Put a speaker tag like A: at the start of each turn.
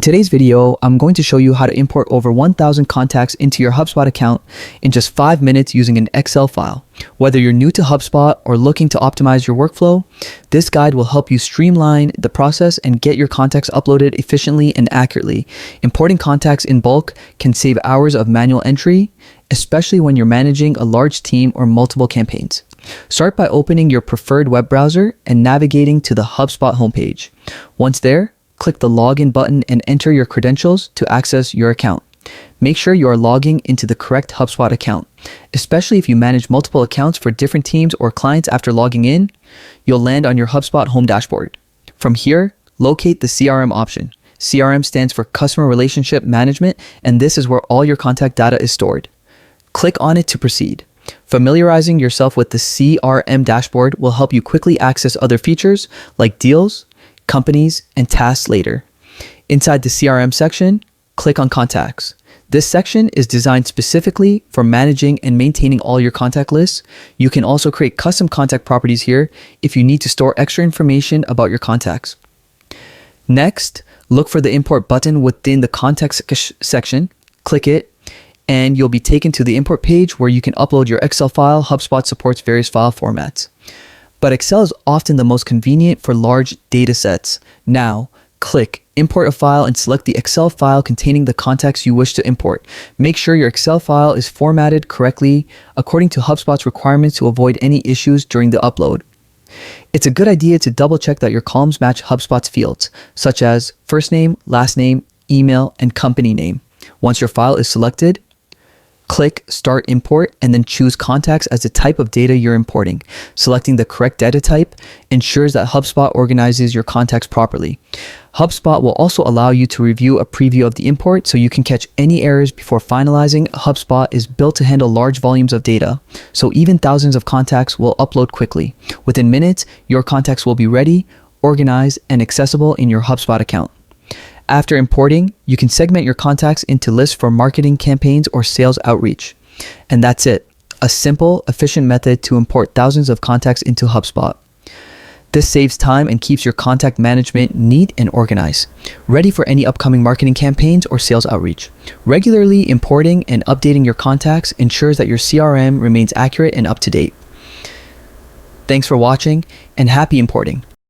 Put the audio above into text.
A: today's video, I'm going to show you how to import over 1,000 contacts into your HubSpot account in just 5 minutes using an Excel file. Whether you're new to HubSpot or looking to optimize your workflow, this guide will help you streamline the process and get your contacts uploaded efficiently and accurately. Importing contacts in bulk can save hours of manual entry, especially when you're managing a large team or multiple campaigns. Start by opening your preferred web browser and navigating to the HubSpot homepage. Once there, click the login button and enter your credentials to access your account. Make sure you are logging into the correct HubSpot account. Especially if you manage multiple accounts for different teams or clients after logging in, you'll land on your HubSpot home dashboard. From here, locate the CRM option. CRM stands for Customer Relationship Management, and this is where all your contact data is stored. Click on it to proceed. Familiarizing yourself with the CRM dashboard will help you quickly access other features like deals, companies, and tasks later. Inside the CRM section, click on Contacts. This section is designed specifically for managing and maintaining all your contact lists. You can also create custom contact properties here if you need to store extra information about your contacts. Next, look for the Import button within the Contacts section. Click it, and you'll be taken to the import page where you can upload your Excel file. HubSpot supports various file formats, but Excel is often the most convenient for large data sets. Now, click Import a file and select the Excel file containing the contacts you wish to import. Make sure your Excel file is formatted correctly according to HubSpot's requirements to avoid any issues during the upload. It's a good idea to double check that your columns match HubSpot's fields, such as first name, last name, email, and company name. Once your file is selected, click Start Import and then choose Contacts as the type of data you're importing. Selecting the correct data type ensures that HubSpot organizes your contacts properly. HubSpot will also allow you to review a preview of the import so you can catch any errors before finalizing. HubSpot is built to handle large volumes of data, so even thousands of contacts will upload quickly. Within minutes, your contacts will be ready, organized, and accessible in your HubSpot account. After importing, you can segment your contacts into lists for marketing campaigns or sales outreach. And that's it. A simple, efficient method to import thousands of contacts into HubSpot. This saves time and keeps your contact management neat and organized, ready for any upcoming marketing campaigns or sales outreach. Regularly importing and updating your contacts ensures that your CRM remains accurate and up to date. Thanks for watching, and happy importing.